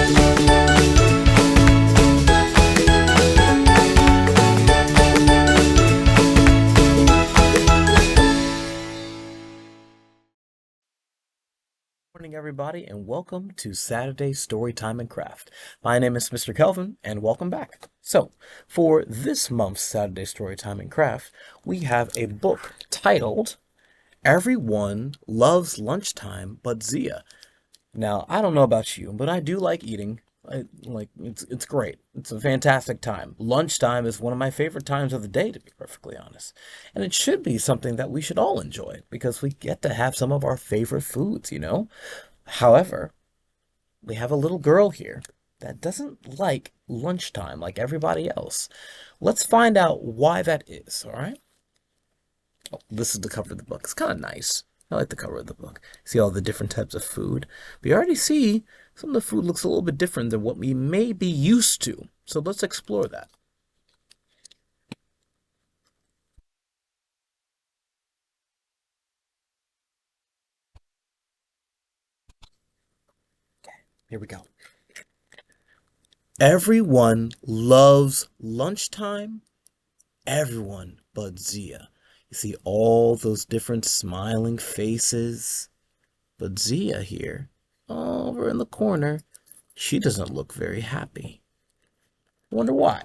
Morning, everybody, and welcome to Saturday Storytime and Craft. My name is Mr. Kelvin, and welcome back. So, for this month's Saturday Storytime and Craft, we have a book titled Everyone Loves Lunchtime But Zia. Now, I don't know about you, but I do like eating. It's great. It's a fantastic time. Lunchtime is one of my favorite times of the day, to be perfectly honest. And it should be something that we should all enjoy because we get to have some of our favorite foods. However, we have a little girl here that doesn't like lunchtime like everybody else. Let's find out why that is, all right? Oh, this is the cover of the book. It's kind of nice. I like the cover of the book. See all the different types of food. We already see some of the food looks a little bit different than what we may be used to. So let's explore that. Here we go. Everyone loves lunchtime. Everyone but Zia. You see all those different smiling faces. But Zia here, over in the corner, she doesn't look very happy. I wonder why.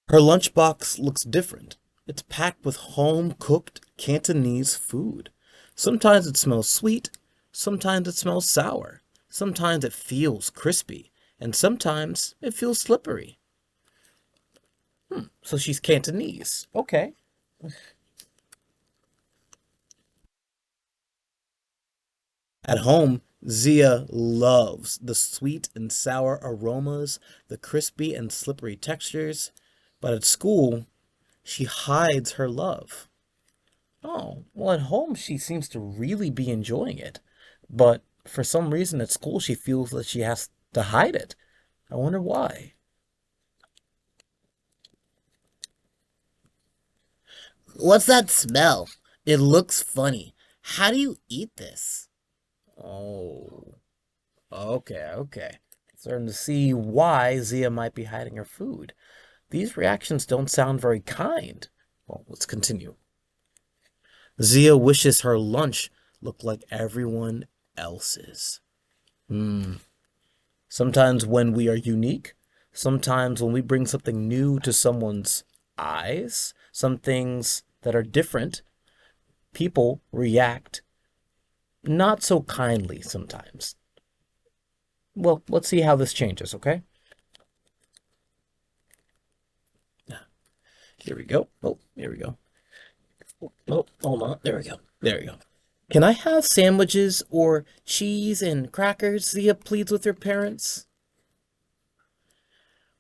Her lunchbox looks different. It's packed with home-cooked Cantonese food. Sometimes it smells sweet, sometimes it smells sour, sometimes it feels crispy, and sometimes it feels slippery. So she's Cantonese. Okay. At home, Zia loves the sweet and sour aromas, the crispy and slippery textures, but at school, she hides her love. Oh, well, at home, she seems to really be enjoying it, but for some reason at school, she feels that she has to hide it. I wonder why. What's that smell? It looks funny. How do you eat this? Oh, okay. Starting to see why Zia might be hiding her food. These reactions don't sound very kind. Well, let's continue. Zia wishes her lunch looked like everyone else's. Hmm. Sometimes when we are unique, sometimes when we bring something new to someone's eyes, some things that are different, people react not so kindly sometimes. Well, let's see how this changes, okay? Here we go. Oh, here we go. Oh, hold on. There we go. There we go. Can I have sandwiches or cheese and crackers? Zia pleads with her parents.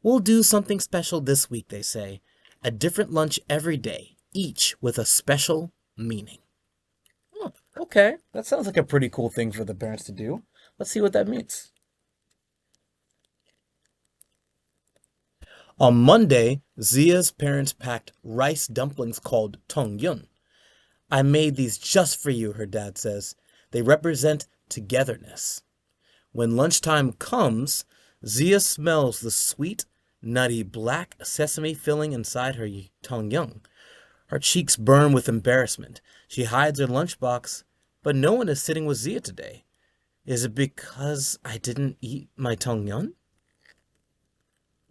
We'll do something special this week, they say. A different lunch every day, each with a special meaning. Oh, okay, that sounds like a pretty cool thing for the parents to do. Let's see what that means. On Monday, Zia's parents packed rice dumplings called tongyun. I made these just for you, her dad says. They represent togetherness. When lunchtime comes, Zia smells the sweet, nutty black sesame filling inside her tongyun. Her cheeks burn with embarrassment. She hides her lunchbox, but no one is sitting with Zia today. Is it because I didn't eat my tongyun?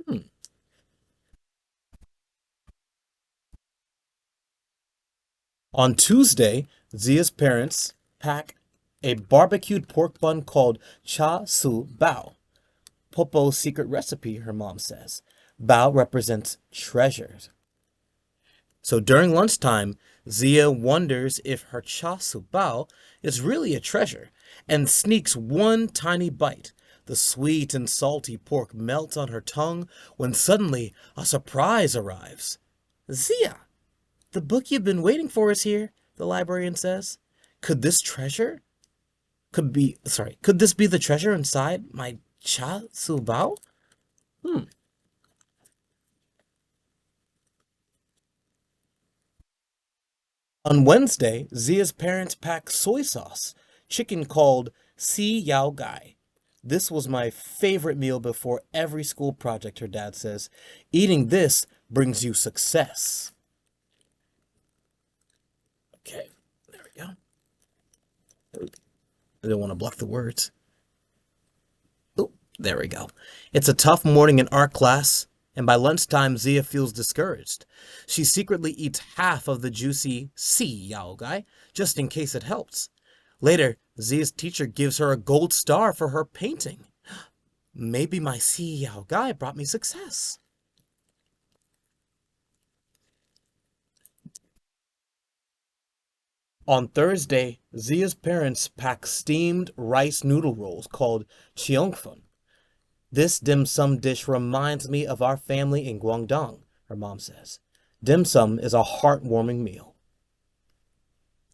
Hmm. On Tuesday, Zia's parents pack a barbecued pork bun called cha su bao. Popo's secret recipe, her mom says. Bao represents treasures. So during lunchtime, Zia wonders if her cha su bao is really a treasure and sneaks one tiny bite. The sweet and salty pork melts on her tongue when suddenly a surprise arrives. Zia, the book you've been waiting for is here, the librarian says. Could this treasure could this be the treasure inside my cha su bao? Hmm. On Wednesday, Zia's parents pack soy sauce. chicken called Si Yao Gai. This was my favorite meal before every school project, her dad says. Eating this brings you success. Okay, there we go. I don't want to block the words. Oh, there we go. It's a tough morning in art class, and by lunchtime, Zia feels discouraged. She secretly eats half of the juicy Si Yao Gai, just in case it helps. Later, Zia's teacher gives her a gold star for her painting. Maybe my Si Yao Gai brought me success. On Thursday, Zia's parents pack steamed rice noodle rolls called cheongfun. This dim sum dish reminds me of our family in Guangdong, her mom says. Dim sum is a heartwarming meal.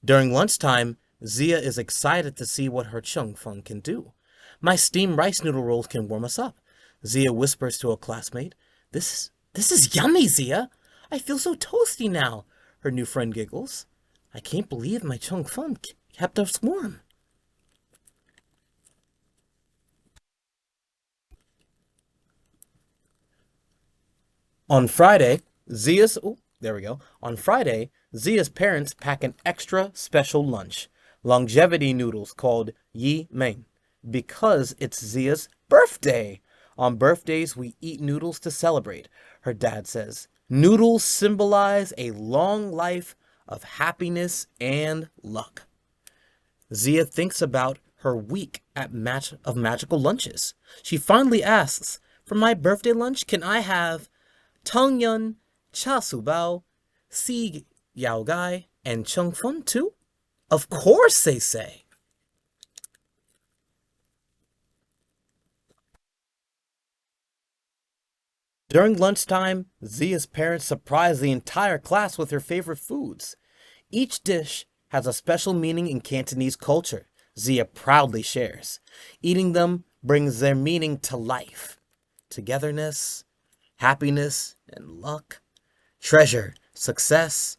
During lunchtime, Zia is excited to see what her cheongfun can do. My steamed rice noodle rolls can warm us up. Zia whispers to a classmate. This is yummy, Zia. I feel so toasty now. Her new friend giggles. I can't believe my cheongfun kept us warm. On Friday, Zia's oh, there we go. On Friday, Zia's parents pack an extra special lunch, longevity noodles called Yi Meng, because it's Zia's birthday. On birthdays, we eat noodles to celebrate, her dad says. Noodles symbolize a long life of happiness and luck. Zia thinks about her week of magical lunches. She finally asks, for my birthday lunch, can I have Tangyun, Cha Su Bao, Si Yao Gai, and Chung Fun too? Of course, they say. During lunchtime, Zia's parents surprise the entire class with her favorite foods. Each dish has a special meaning in Cantonese culture, Zia proudly shares. Eating them brings their meaning to life. Togetherness, happiness, and luck. Treasure, success,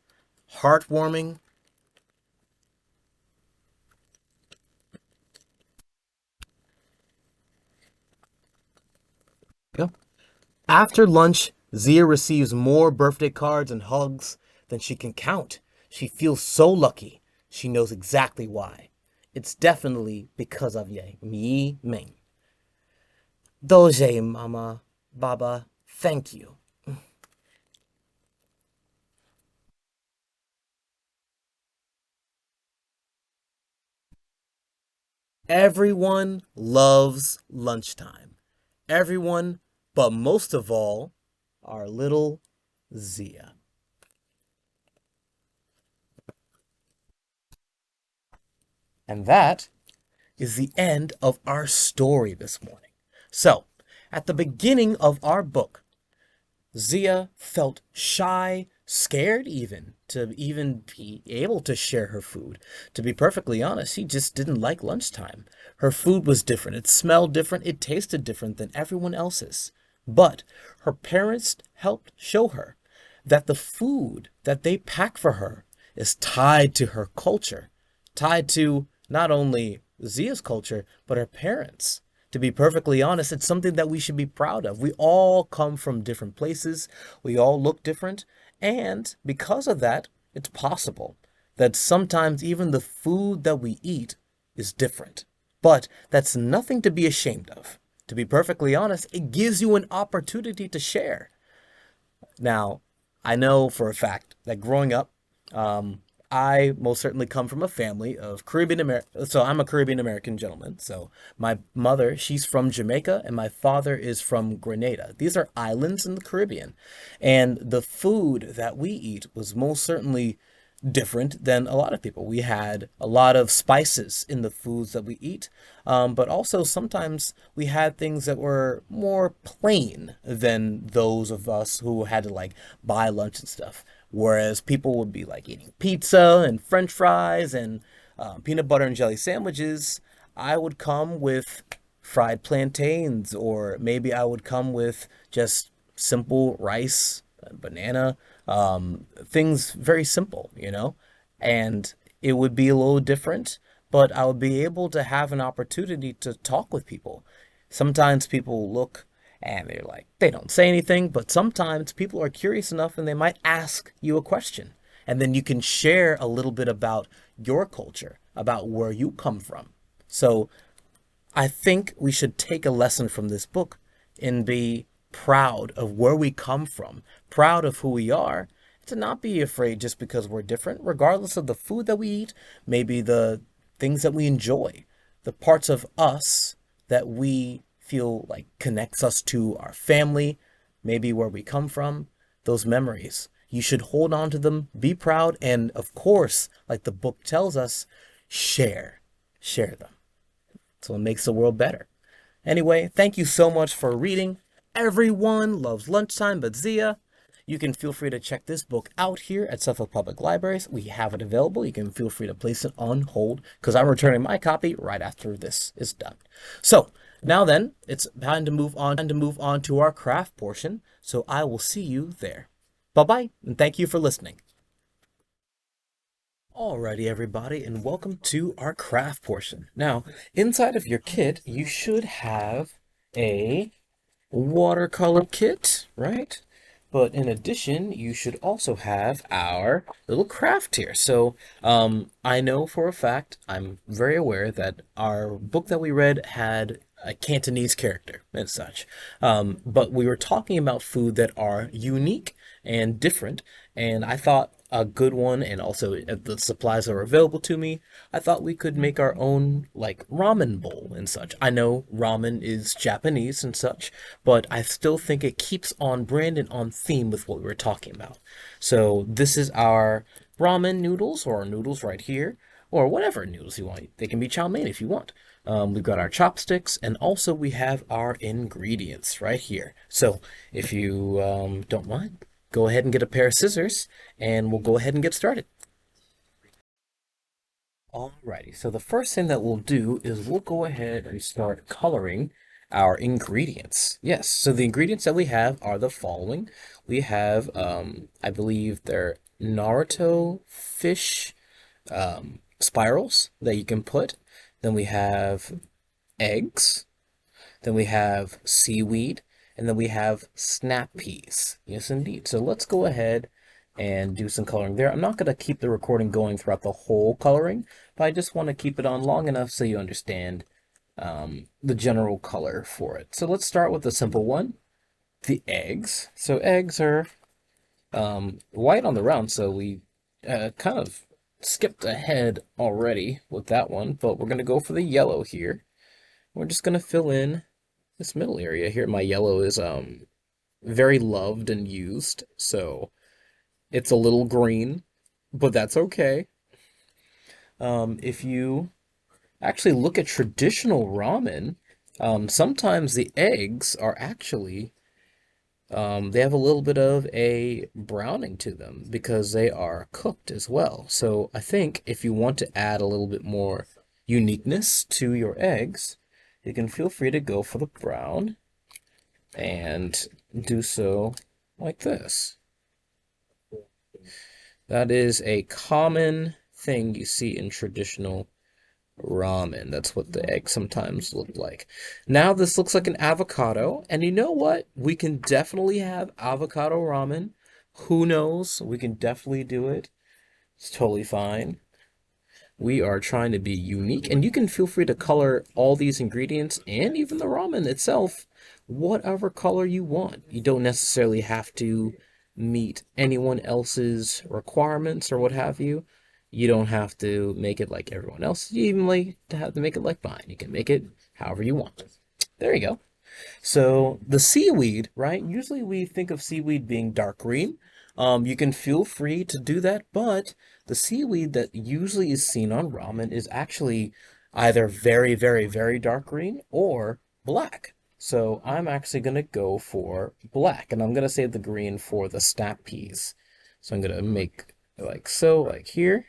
heartwarming. Go. After lunch, Zia receives more birthday cards and hugs than she can count. She feels so lucky. She knows exactly why. It's definitely because of Ye Mi Ming. Doje, Mama, Baba, thank you. Everyone loves lunchtime. Everyone, but most of all, our little Zia. And that is the end of our story this morning. So, at the beginning of our book, Zia felt shy, scared even, to even be able to share her food. To be perfectly honest, she just didn't like lunchtime. Her food was different. It smelled different. It tasted different than everyone else's. But her parents helped show her that the food that they pack for her is tied to her culture, tied to not only Zia's culture, but her parents. To be perfectly honest, it's something that we should be proud of. We all come from different places, we all look different, and because of that, it's possible that sometimes even the food that we eat is different. But that's nothing to be ashamed of. To be perfectly honest, it gives you an opportunity to share. Now, I know for a fact that growing up, um, I most certainly come from a family of Caribbean American. So I'm a Caribbean American gentleman. So my mother, she's from Jamaica, and my father is from Grenada. These are islands in the Caribbean, and the food that we eat was most certainly different than a lot of people. We had a lot of spices in the foods that we eat, but also sometimes we had things that were more plain than those of us who had to like buy lunch and stuff. Whereas people would be like eating pizza and French fries and peanut butter and jelly sandwiches. I would come with fried plantains, or maybe I would come with just simple rice, banana, things very simple, you know? And it would be a little different, but I'll be able to have an opportunity to talk with people. Sometimes people look and they're like, they don't say anything, but sometimes people are curious enough and they might ask you a question. And then you can share a little bit about your culture, about where you come from. So I think we should take a lesson from this book and be proud of where we come from, proud of who we are, to not be afraid just because we're different, regardless of the food that we eat, maybe the things that we enjoy, the parts of us that we feel like connects us to our family, maybe where we come from, those memories. You should hold on to them, be proud, and of course, like the book tells us, share. Share them. So it makes the world better. Anyway, thank you so much for reading. Everyone Loves Lunchtime, but Zia, you can feel free to check this book out here at Suffolk Public Libraries. We have it available. You can feel free to place it on hold because I'm returning my copy right after this is done. So now then, it's time to move on to our craft portion. So I will see you there. Bye-bye, and thank you for listening. Alrighty, everybody, and welcome to our craft portion. Now, inside of your kit, you should have a watercolor kit, right? But in addition, you should also have our little craft here. So, I know for a fact, I'm very aware that our book that we read had a Cantonese character and such. But we were talking about food that are unique and different, and I thought a good one, and also the supplies that are available to me, I thought we could make our own like ramen bowl and such. I know ramen is Japanese and such, but I still think it keeps on brand and on theme with what we were talking about. So this is our ramen noodles, or noodles right here, or whatever noodles you want. They can be chow mein if you want. We've got our chopsticks, and also we have our ingredients right here. So if you don't mind, go ahead and get a pair of scissors, and we'll go ahead and get started. Alrighty, so the first thing that we'll do is we'll go ahead and start coloring our ingredients. Yes, so the ingredients that we have are the following. We have, I believe they're Naruto fish spirals that you can put. Then we have eggs. Then we have seaweed, and then we have snap peas. Yes, indeed. So let's go ahead and do some coloring there. I'm not going to keep the recording going throughout the whole coloring, but I just want to keep it on long enough so you understand the general color for it. So let's start with the simple one, the eggs. So eggs are white on the round, so we kind of skipped ahead already with that one, but we're going to go for the yellow here. We're just going to fill in this middle area here. My yellow is very loved and used, so it's a little green, but that's okay. If you actually look at traditional ramen, sometimes the eggs are actually they have a little bit of a browning to them because they are cooked as well. So I think if you want to add a little bit more uniqueness to your eggs, you can feel free to go for the brown and do so like this. That is a common thing you see in traditional ramen. That's what the eggs sometimes look like. Now this looks like an avocado, and you know what? We can definitely have avocado ramen. Who knows? We can definitely do it. It's totally fine. We are trying to be unique, and you can feel free to color all these ingredients and even the ramen itself whatever color you want. You don't necessarily have to meet anyone else's requirements or what have you. You don't have to make it like everyone else. You even like to have to make it like mine. You can make it however you want. There you go. So the seaweed, right? Usually we think of seaweed being dark green. You can feel free to do that, but the seaweed that usually is seen on ramen is actually either very, very, very dark green or black. So I'm actually gonna go for black, and I'm gonna save the green for the snap peas. So I'm gonna make like so, like here.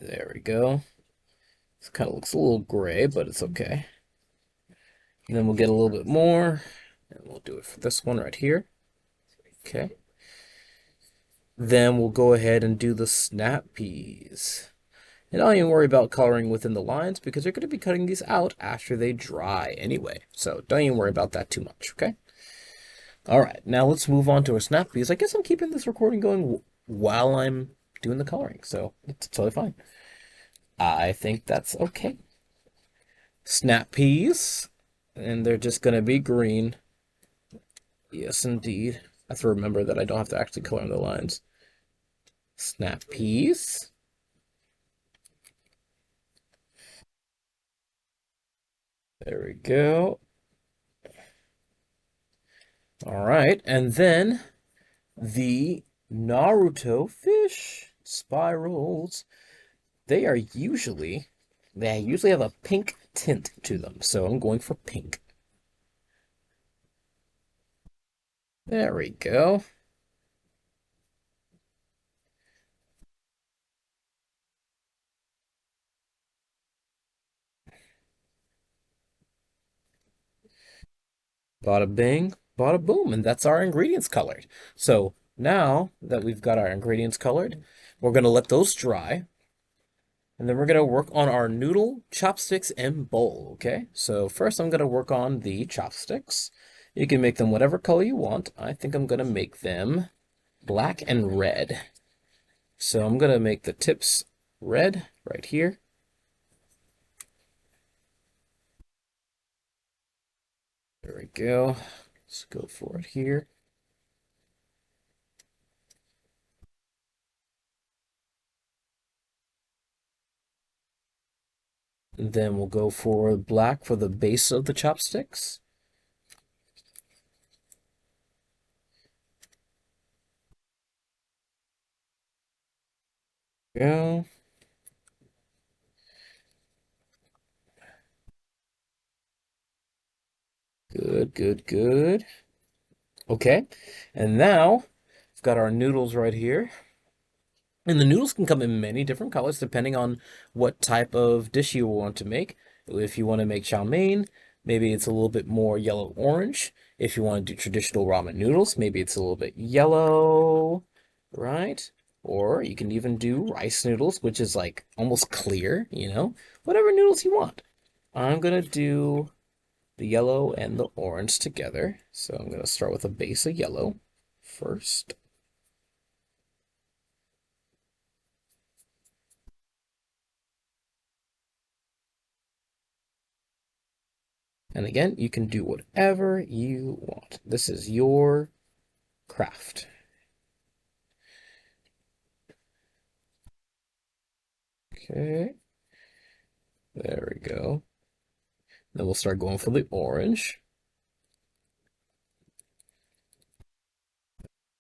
There we go. This kind of looks a little gray, but it's okay. And then we'll get a little bit more, and we'll do it for this one right here. Okay. Then we'll go ahead and do the snap peas. And don't even worry about coloring within the lines because you're going to be cutting these out after they dry anyway. So don't even worry about that too much, okay? All right, now let's move on to our snap piece. I guess I'm keeping this recording going while I'm doing the coloring, so it's totally fine. I think that's okay. Snap peas, and they're just going to be green. Yes, indeed. I have to remember that I don't have to actually color in the lines. Snap peas. There we go. All right, and then the Naruto fish spirals. They usually have a pink tint to them, so I'm going for pink. There we go. Bada bing, bada boom, and that's our ingredients colored. So now that we've got our ingredients colored, we're gonna let those dry, and then we're gonna work on our noodle, chopsticks, and bowl, okay? So first I'm gonna work on the chopsticks. You can make them whatever color you want. I think I'm gonna make them black and red. So I'm gonna make the tips red right here. There we go. Let's go for it here. And then we'll go for black for the base of the chopsticks. Go. Good, good, good. Okay. And now we've got our noodles right here. And the noodles can come in many different colors depending on what type of dish you want to make. If you want to make chow mein, maybe it's a little bit more yellow orange. If you want to do traditional ramen noodles, maybe it's a little bit yellow, right? Or you can even do rice noodles, which is like almost clear, whatever noodles you want. I'm gonna do the yellow and the orange together. So I'm gonna start with a base of yellow first. And again, you can do whatever you want. This is your craft. Okay, there we go. Then we'll start going for the orange.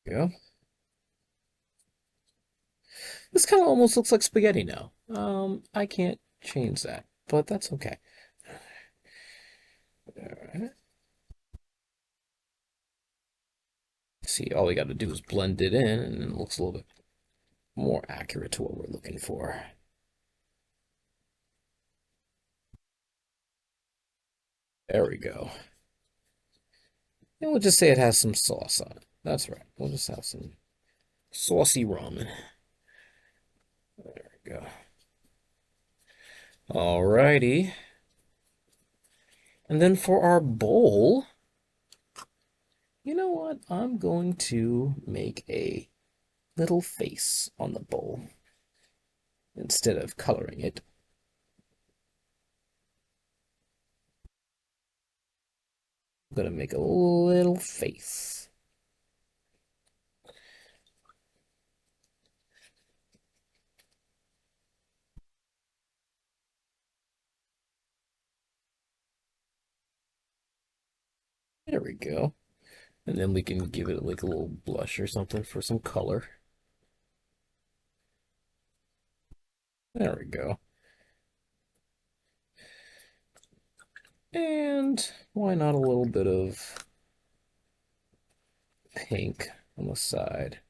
Yeah. This kind of almost looks like spaghetti now. I can't change that, but that's okay. All right. See, all we got to do is blend it in, and it looks a little bit more accurate to what we're looking for. There we go. And we'll just say it has some sauce on it. That's right. We'll just have some saucy ramen. There we go. Alrighty. And then for our bowl, you know what? I'm going to make a little face on the bowl instead of coloring it. I'm going to make a little face. There we go. And then we can give it like a little blush or something for some color. There we go. And why not a little bit of pink on the side?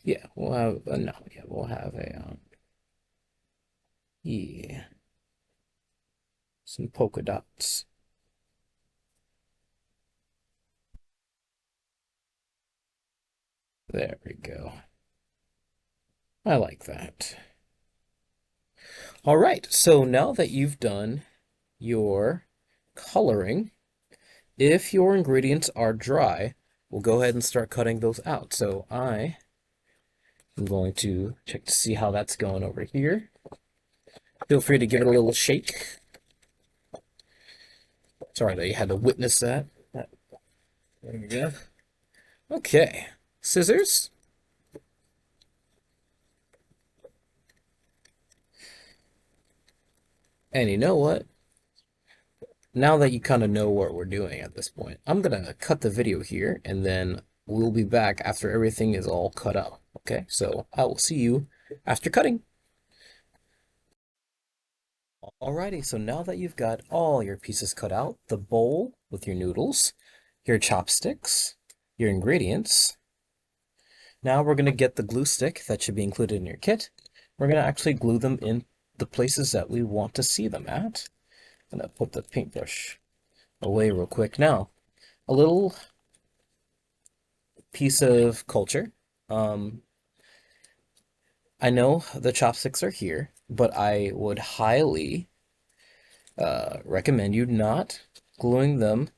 Yeah, we'll have no, yeah, we'll have a yeah, some polka dots. There we go. I like that. All right, so now that you've done your coloring, if your ingredients are dry, we'll go ahead and start cutting those out. So I am going to check to see how that's going over here. Feel free to give it a little shake. Sorry that you had to witness that. There we go. Okay, scissors. And you know what? Now that you kind of know what we're doing at this point, I'm gonna cut the video here and then we'll be back after everything is all cut out. Okay, so I will see you after cutting. Alrighty, so now that you've got all your pieces cut out, the bowl with your noodles, your chopsticks, your ingredients, now we're gonna get the glue stick that should be included in your kit. We're gonna actually glue them in the places that we want to see them at. I'm gonna put the paintbrush away real quick. Now, a little piece of culture. Um, I know the chopsticks are here, but I would highly recommend you not gluing them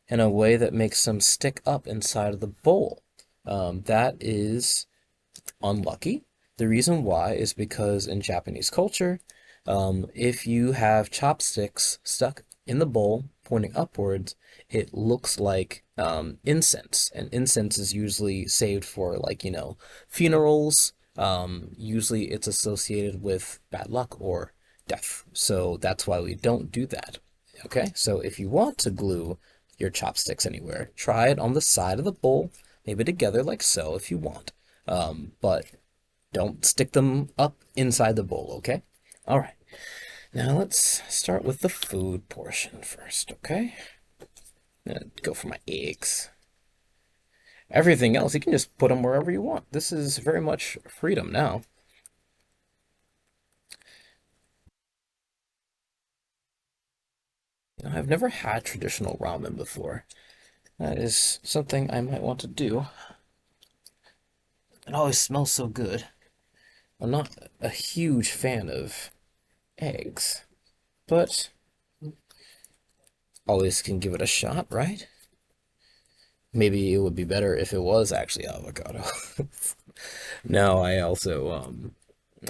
in a way that makes them stick up inside of the bowl. That is unlucky. The reason why is because in Japanese culture, if you have chopsticks stuck in the bowl pointing upwards, it looks like incense, and incense is usually saved for like, funerals. Usually it's associated with bad luck or death. So that's why we don't do that. Okay, so if you want to glue your chopsticks anywhere, try it on the side of the bowl, maybe together like so if you want. But don't stick them up inside the bowl, okay? All right. Now let's start with the food portion first, okay? I'm gonna go for my eggs. Everything else, you can just put them wherever you want. This is very much freedom now. I've never had traditional ramen before. That is something I might want to do. It always smells so good. I'm not a huge fan of eggs, but always can give it a shot, right? Maybe it would be better if it was actually avocado. No, I also,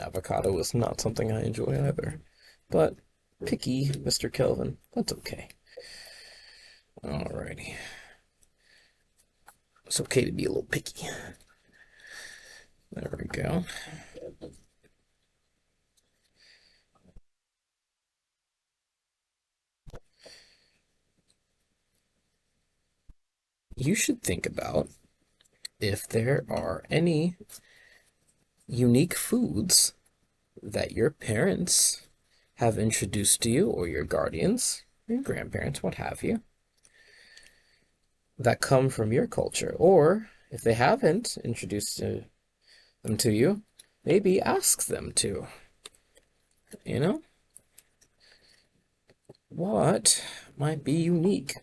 avocado is not something I enjoy either. But picky, Mr. Kelvin, that's okay. Alrighty. It's okay to be a little picky. There we go. You should think about if there are any unique foods that your parents have introduced to you, or your guardians, your grandparents, what have you, that come from your culture. Or if they haven't introduced them to you, maybe ask them to. You know? What might be unique?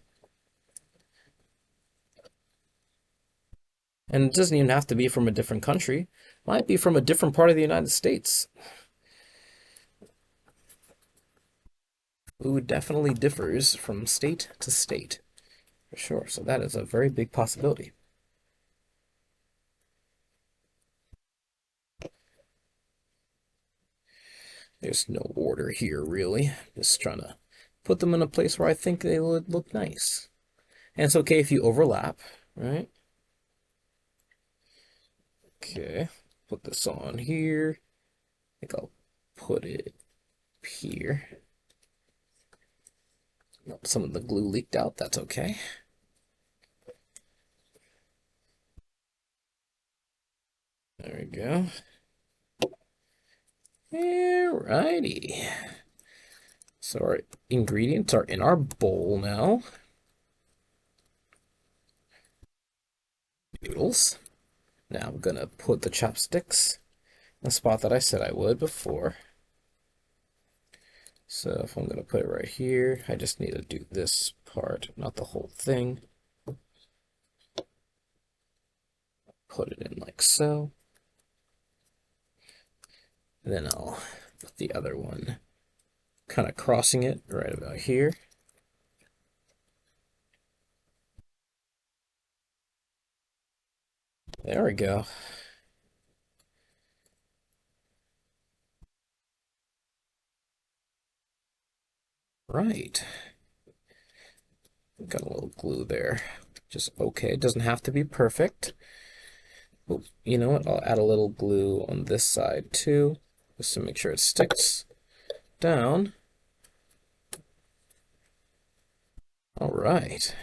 And it doesn't even have to be from a different country. Might be from a different part of the United States. Food definitely differs from state to state, for sure. So that is a very big possibility. There's no order here, really. Just trying to put them in a place where I think they would look nice. And it's okay if you overlap, right? Okay, put this on here. I think I'll put it here. Nope, some of the glue leaked out. That's okay. There we go. Alrighty. So our ingredients are in our bowl now. Noodles. Now I'm gonna put the chopsticks in the spot that I said I would before. So if I'm gonna put it right here, I just need to do this part, not the whole thing. Put it in like so. And then I'll with the other one. Kind of crossing it right about here. There we go. Right. Got a little glue there. Just okay. It doesn't have to be perfect. Oh, you know what? I'll add a little glue on this side too, just to make sure it sticks down. All right.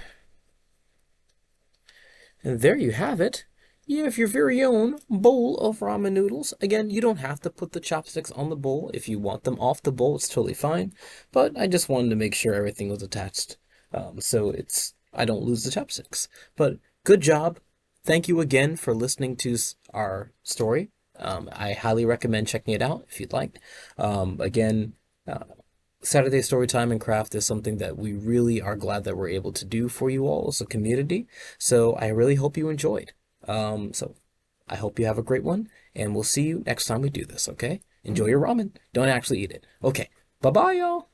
And there you have it. You have your very own bowl of ramen noodles. Again, you don't have to put the chopsticks on the bowl. If you want them off the bowl, it's totally fine. But I just wanted to make sure everything was attached, so I don't lose the chopsticks. But good job. Thank you again for listening to our story. I highly recommend checking it out if you'd like. Again, uh, Saturday Storytime and Craft is something that we really are glad that we're able to do for you all as a community. So I really hope you enjoyed. So I hope you have a great one, and we'll see you next time we do this, okay? Enjoy your ramen. Don't actually eat it. Okay, bye-bye, y'all.